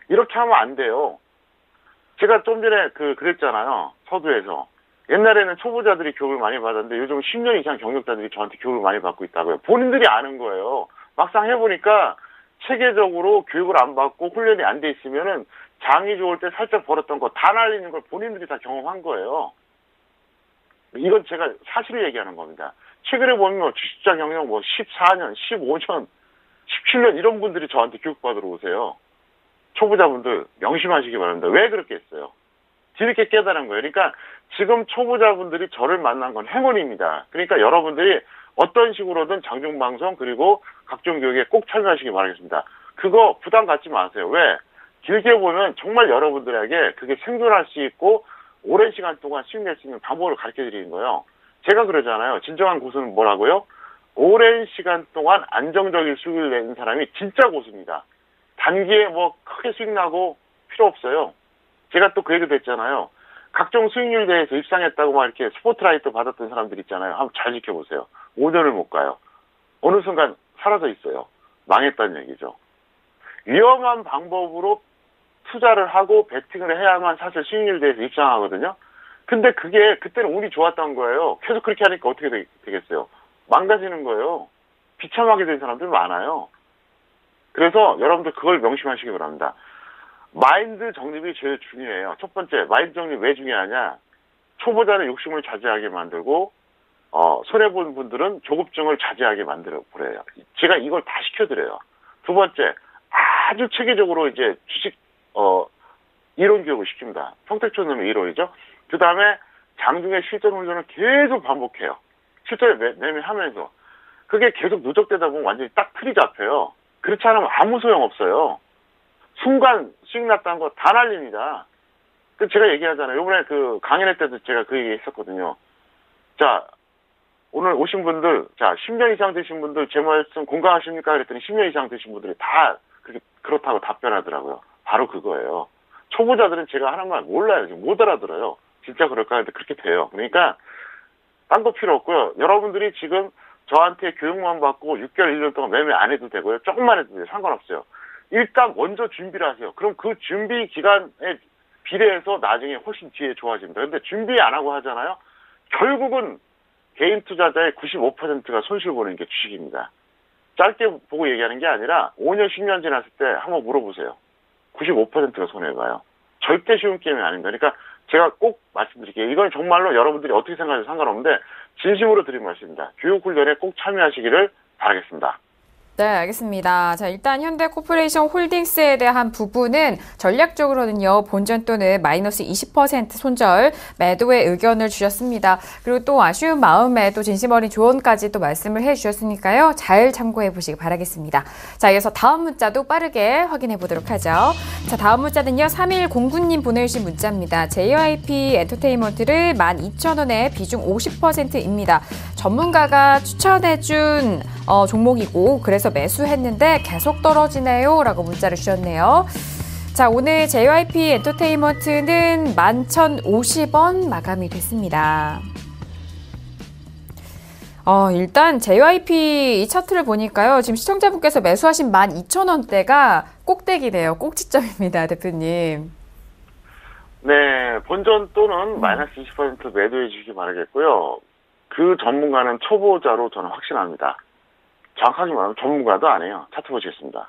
이렇게 하면 안 돼요. 제가 좀 전에 그랬잖아요. 서두에서. 옛날에는 초보자들이 교육을 많이 받았는데 요즘 10년 이상 경력자들이 저한테 교육을 많이 받고 있다고요. 본인들이 아는 거예요. 막상 해보니까 체계적으로 교육을 안 받고 훈련이 안 돼 있으면은 장이 좋을 때 살짝 벌었던 거 다 날리는 걸 본인들이 다 경험한 거예요. 이건 제가 사실을 얘기하는 겁니다. 최근에 보면 주식자 경력 14년, 15년, 17년 이런 분들이 저한테 교육받으러 오세요. 초보자분들 명심하시기 바랍니다. 왜 그렇게 했어요? 뒤늦게 깨달은 거예요. 그러니까 지금 초보자분들이 저를 만난 건 행운입니다. 그러니까 여러분들이 어떤 식으로든 장중방송 그리고 각종 교육에 꼭 참여하시기 바라겠습니다. 그거 부담 갖지 마세요. 왜? 길게 보면 정말 여러분들에게 그게 생존할 수 있고 오랜 시간 동안 수익 낼 수 있는 방법을 가르쳐 드리는 거예요. 제가 그러잖아요. 진정한 고수는 뭐라고요? 오랜 시간 동안 안정적인 수익을 내는 사람이 진짜 고수입니다. 단기에 크게 수익 나고 필요 없어요. 제가 또 그 얘기도 했잖아요. 각종 수익률 대회에서 입상했다고 막 이렇게 스포트라이트 받았던 사람들 있잖아요. 한번 잘 지켜보세요. 5년을 못 가요. 어느 순간 사라져 있어요. 망했다는 얘기죠. 위험한 방법으로 투자를 하고 베팅을 해야만 사실 수익률 대회에서 입상하거든요. 근데 그게 그때는 운이 좋았던 거예요. 계속 그렇게 하니까 어떻게 되겠어요? 망가지는 거예요. 비참하게 된 사람들 많아요. 그래서 여러분들 그걸 명심하시기 바랍니다. 마인드 정립이 제일 중요해요. 첫 번째, 마인드 정립 왜 중요하냐? 초보자는 욕심을 자제하게 만들고, 손해본 분들은 조급증을 자제하게 만들어 버려요. 제가 이걸 다 시켜드려요. 두 번째, 아주 체계적으로 이제 주식, 이론 교육을 시킵니다. 평택촌놈의 이론이죠. 그 다음에 장중에 실전 훈련을 계속 반복해요. 실전에 매매하면서. 그게 계속 누적되다 보면 완전히 딱 틀이 잡혀요. 그렇지 않으면 아무 소용없어요. 순간 수익 났다는 거 다 날립니다. 제가 얘기하잖아요. 이번에 강연회 때도 제가 그 얘기 했었거든요. 자, 오늘 오신 분들, 10년 이상 되신 분들 제 말씀 공감하십니까? 그랬더니 10년 이상 되신 분들이 다 그렇다고 답변하더라고요. 바로 그거예요. 초보자들은 제가 하는 말 몰라요. 못 알아들어요. 진짜 그럴까? 근데 그렇게 돼요. 그러니까 딴 거 필요 없고요. 여러분들이 지금 저한테 교육만 받고 6개월, 1년 동안 매매 안 해도 되고요. 조금만 해도 돼요. 상관없어요. 일단 먼저 준비를 하세요. 그럼 그 준비 기간에 비례해서 나중에 훨씬 뒤에 좋아집니다. 근데 준비 안 하고 하잖아요. 결국은 개인 투자자의 95%가 손실 보는 게 주식입니다. 짧게 보고 얘기하는 게 아니라 5년, 10년 지났을 때 한번 물어보세요. 95%가 손해봐요. 절대 쉬운 게임이 아닙니다. 그러니까 제가 꼭 말씀드릴게요. 이건 정말로 여러분들이 어떻게 생각하셔도 상관없는데 진심으로 드린 말씀입니다. 교육훈련에 꼭 참여하시기를 바라겠습니다. 네, 알겠습니다. 자, 일단 현대코퍼레이션 홀딩스에 대한 부분은 전략적으로는요, 본전 또는 마이너스 20% 손절 매도의 의견을 주셨습니다. 그리고 또 아쉬운 마음에 또 진심 어린 조언까지 또 말씀을 해 주셨으니까요, 잘 참고해 보시기 바라겠습니다. 자, 이어서 다음 문자도 빠르게 확인해 보도록 하죠. 자, 다음 문자는요, 3109님 보내주신 문자입니다. JYP 엔터테인먼트를 12,000원에 비중 50%입니다. 전문가가 추천해준 종목이고 그래서 매수했는데 계속 떨어지네요 라고 문자를 주셨네요. 자, 오늘 JYP 엔터테인먼트는 11,050원 마감이 됐습니다. 일단 JYP 이 차트를 보니까요. 지금 시청자분께서 매수하신 12,000원대가 꼭대기네요. 꼭지점입니다. 대표님. 네, 본전 또는 마이너스 20% 매도해 주시기 바라겠고요. 그 전문가는 초보자로 저는 확신합니다. 정확하게 말하면 전문가도 아니에요. 차트 보시겠습니다.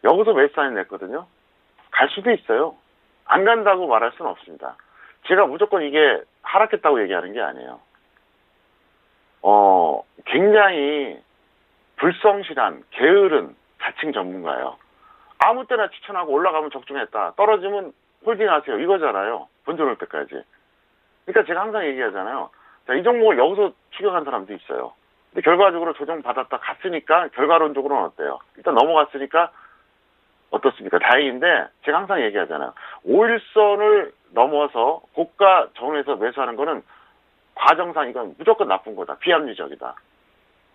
여기서 매수 사인 냈거든요. 갈 수도 있어요. 안 간다고 말할 수는 없습니다. 제가 무조건 이게 하락했다고 얘기하는 게 아니에요. 굉장히 불성실한, 게으른 자칭 전문가예요. 아무 때나 추천하고 올라가면 적중했다. 떨어지면 홀딩하세요. 이거잖아요. 본전 올 때까지. 그러니까 제가 항상 얘기하잖아요. 자, 이 종목을 여기서 추격한 사람도 있어요. 근데 결과적으로 조정받았다 갔으니까 결과론적으로는 어때요? 일단 넘어갔으니까 어떻습니까? 다행인데 제가 항상 얘기하잖아요. 5일선을 넘어서 고가 전후에서 매수하는 거는 과정상 이건 무조건 나쁜 거다. 비합리적이다.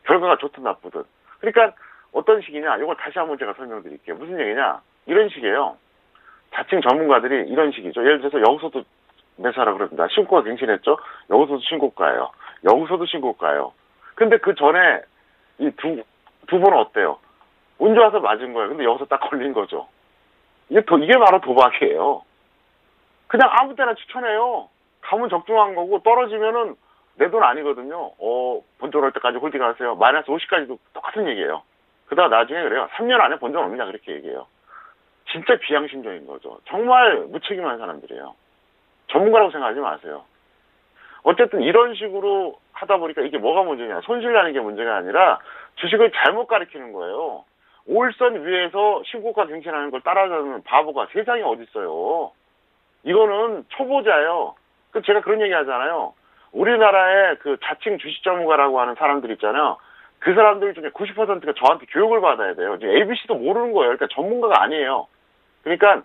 결과가 좋든 나쁘든. 그러니까 어떤 식이냐? 이걸 다시 한번 제가 설명드릴게요. 무슨 얘기냐? 이런 식이에요. 자칭 전문가들이 이런 식이죠. 예를 들어서 여기서도 매수하라 그럽니다. 신고가 갱신했죠? 여기서도 신고가예요. 여기서도 신고가예요. 근데 그 전에 이 두 번은 어때요? 운 좋아서 맞은 거예요. 근데 여기서 딱 걸린 거죠. 이게 바로 도박이에요. 그냥 아무 때나 추천해요. 가면 적중한 거고 떨어지면은 내 돈 아니거든요. 본전 올 때까지 홀딩 하세요. 마이너스 50까지도 똑같은 얘기예요. 그러다가 나중에 그래요. 3년 안에 본전 옵니다. 그렇게 얘기해요. 진짜 비양심적인 거죠. 정말 무책임한 사람들이에요. 전문가라고 생각하지 마세요. 어쨌든 이런 식으로 하다 보니까 이게 뭐가 문제냐. 손실나는 게 문제가 아니라 주식을 잘못 가르치는 거예요. 5일선 위에서 신고가 갱신하는 걸 따라가는 바보가 세상에 어딨어요. 이거는 초보자예요. 제가 그런 얘기 하잖아요. 우리나라의 그 자칭 주식 전문가라고 하는 사람들 있잖아요. 그 사람들 중에 90%가 저한테 교육을 받아야 돼요. 지금 ABC도 모르는 거예요. 그러니까 전문가가 아니에요. 그러니까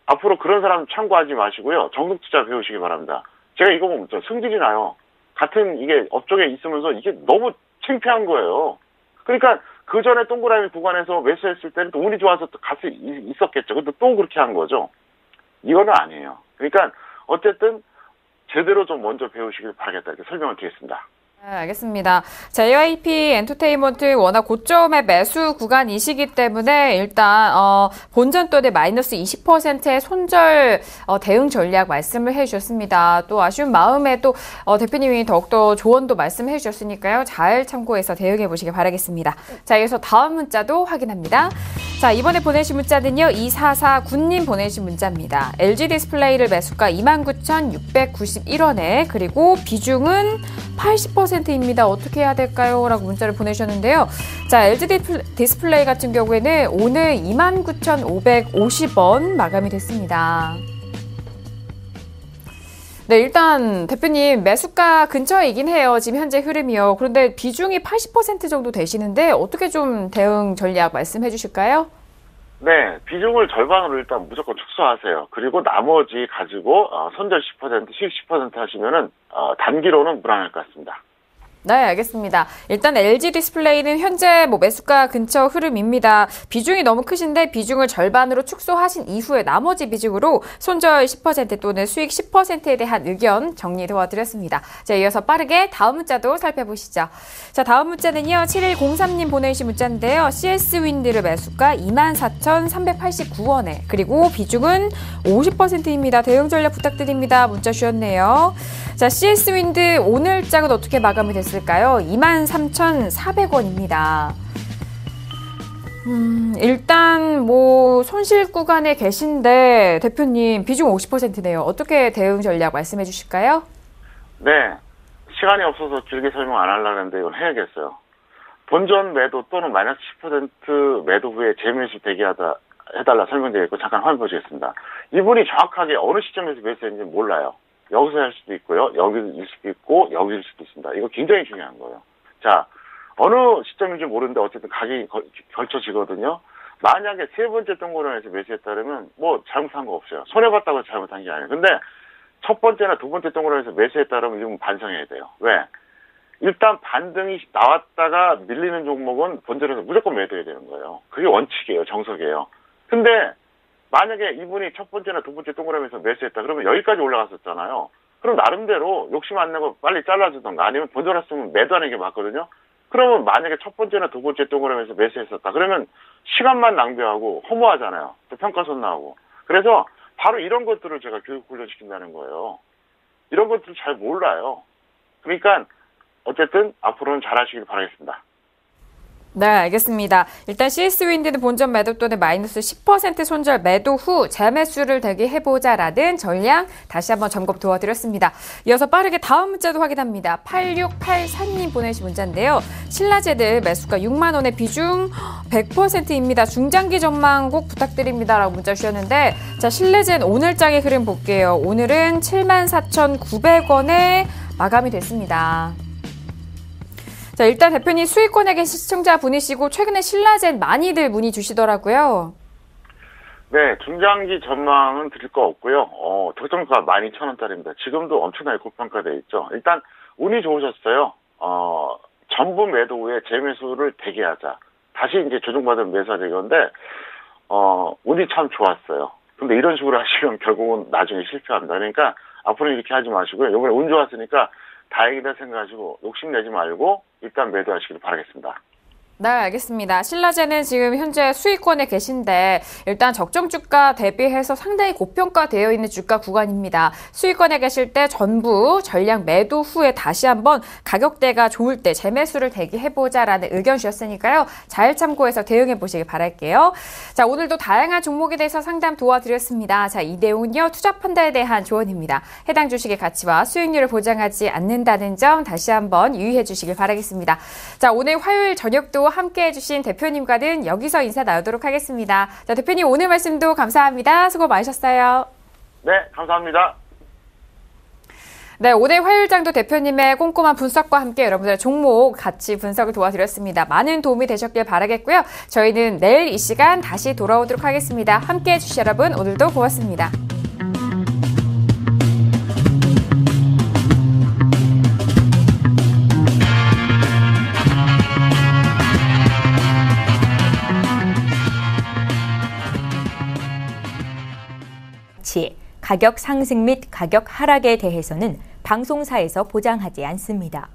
앞으로 그런 사람 참고하지 마시고요. 정석 투자 배우시기 바랍니다. 제가 이거 보면 승질이 나요. 같은 이게 업종에 있으면서 이게 너무 창피한 거예요. 그러니까 그 전에 동그라미 구간에서 매수했을 때는 또 운이 좋아서 또 갈 수 있었겠죠. 근데 또 그렇게 한 거죠. 이거는 아니에요. 그러니까 어쨌든 제대로 좀 먼저 배우시길 바라겠다. 이렇게 설명을 드리겠습니다. 네, 알겠습니다. JYP 엔터테인먼트 워낙 고점의 매수 구간이시기 때문에 일단 본전 또래 마이너스 20%의 손절 대응 전략 말씀을 해주셨습니다. 또 아쉬운 마음에 또 대표님이 더욱더 조언도 말씀해 주셨으니까요. 잘 참고해서 대응해 보시길 바라겠습니다. 자, 이어서 다음 문자도 확인합니다. 자, 이번에 보내신 문자는요. 2449님 보내신 문자입니다. LG 디스플레이를 매수가 29,691원에 그리고 비중은 80%입니다. 어떻게 해야 될까요? 라고 문자를 보내주셨는데요. 자, LG 디스플레이 같은 경우에는 오늘 29,550원 마감이 됐습니다. 네, 일단 대표님 매수가 근처이긴 해요. 지금 현재 흐름이요. 그런데 비중이 80% 정도 되시는데 어떻게 좀 대응 전략 말씀해 주실까요? 네, 비중을 절반으로 일단 무조건 축소하세요. 그리고 나머지 가지고 손절 10%, 수익 10% 하시면은 단기로는 무난할 것 같습니다. 네, 알겠습니다. 일단 LG 디스플레이는 현재 매수가 근처 흐름입니다. 비중이 너무 크신데 비중을 절반으로 축소하신 이후에 나머지 비중으로 손절 10% 또는 수익 10%에 대한 의견 정리 도와드렸습니다. 자, 이어서 빠르게 다음 문자도 살펴보시죠. 자, 다음 문자는요. 7103님 보내주신 문자인데요. CS-윈드를 매수가 24,389원에 그리고 비중은 50%입니다. 대응 전략 부탁드립니다. 문자 주셨네요. 자, CS-윈드 오늘장은 어떻게 마감이 됐을까요? 23,400원입니다. 일단 손실 구간에 계신데 대표님 비중 50%네요. 어떻게 대응 전략 말씀해 주실까요? 네. 시간이 없어서 길게 설명 안 하려고 했는데 이건 해야겠어요. 본전 매도 또는 마이너스 10% 매도 후에 재매수 해달라 설명드리겠고 잠깐 화면 보시겠습니다. 이분이 정확하게 어느 시점에서 매수했는지 몰라요. 여기서 할 수도 있고요. 여기일 수도 있고 여기일 수도 있습니다. 이거 굉장히 중요한 거예요. 자, 어느 시점인지 모르는데 어쨌든 가격이 걸쳐지거든요. 만약에 세 번째 동그라미에서 매수했다면 잘못한 거 없어요. 손해봤다고 해서 잘못한 게 아니에요. 근데 첫 번째나 두 번째 동그라미에서 매수했다면 이건 반성해야 돼요. 왜? 일단 반등이 나왔다가 밀리는 종목은 본전에서 무조건 매도해야 되는 거예요. 그게 원칙이에요. 정석이에요. 근데 만약에 이분이 첫 번째나 두 번째 동그라미에서 매수했다 그러면 여기까지 올라갔었잖아요. 그럼 나름대로 욕심 안 내고 빨리 잘라주던가 아니면 본전했으면 매도하는 게 맞거든요. 그러면 만약에 첫 번째나 두 번째 동그라미에서 매수했었다 그러면 시간만 낭비하고 허무하잖아요. 또 평가손 나오고. 그래서 바로 이런 것들을 제가 교육 훈련시킨다는 거예요. 이런 것들 잘 몰라요. 그러니까 어쨌든 앞으로는 잘하시길 바라겠습니다. 네, 알겠습니다. 일단 CS-윈드는 본전 매도 또는 마이너스 10% 손절 매도 후 재매수를 대기해보자라는 전략 다시 한번 점검 도와드렸습니다. 이어서 빠르게 다음 문자도 확인합니다. 8684님 보내신 문자인데요. 신라제들 매수가 6만 원의 비중 100%입니다. 중장기 전망 꼭 부탁드립니다. 라고 문자 주셨는데 자, 신라젠 오늘장의 흐름 볼게요. 오늘은 74,900원에 마감이 됐습니다. 자, 일단 대표님 수익권에 계신 시청자분이시고 최근에 신라젠 많이들 문의 주시더라고요. 네, 중장기 전망은 드릴 거 없고요. 적정가 12,000원짜리입니다. 지금도 엄청나게 고평가되어 있죠. 일단 운이 좋으셨어요. 전부 매도 후에 재매수를 대기하자. 다시 이제 조정받으면 매수하자 이건데 운이 참 좋았어요. 근데 이런 식으로 하시면 결국은 나중에 실패합니다. 그러니까 앞으로는 이렇게 하지 마시고요. 이번에 운 좋았으니까 다행이다 생각하시고 욕심내지 말고 일단 매도하시길 바라겠습니다. 네, 알겠습니다. 신라젠은 지금 현재 수익권에 계신데 일단 적정 주가 대비해서 상당히 고평가되어 있는 주가 구간입니다. 수익권에 계실 때 전부 전량 매도 후에 다시 한번 가격대가 좋을 때 재매수를 대기해보자라는 의견 주셨으니까요. 잘 참고해서 대응해 보시길 바랄게요. 자, 오늘도 다양한 종목에 대해서 상담 도와드렸습니다. 자, 이 내용은요. 투자 판단에 대한 조언입니다. 해당 주식의 가치와 수익률을 보장하지 않는다는 점 다시 한번 유의해 주시길 바라겠습니다. 자, 오늘 화요일 저녁도 함께 해주신 대표님과는 여기서 인사 나누도록 하겠습니다. 자, 대표님 오늘 말씀도 감사합니다. 수고 많으셨어요. 네, 감사합니다. 네, 오늘 화요일장도 대표님의 꼼꼼한 분석과 함께 여러분들의 종목 같이 분석을 도와드렸습니다. 많은 도움이 되셨길 바라겠고요. 저희는 내일 이 시간 다시 돌아오도록 하겠습니다. 함께 해주신 여러분 오늘도 고맙습니다. 가격 상승 및 가격 하락에 대해서는 방송사에서 보장하지 않습니다.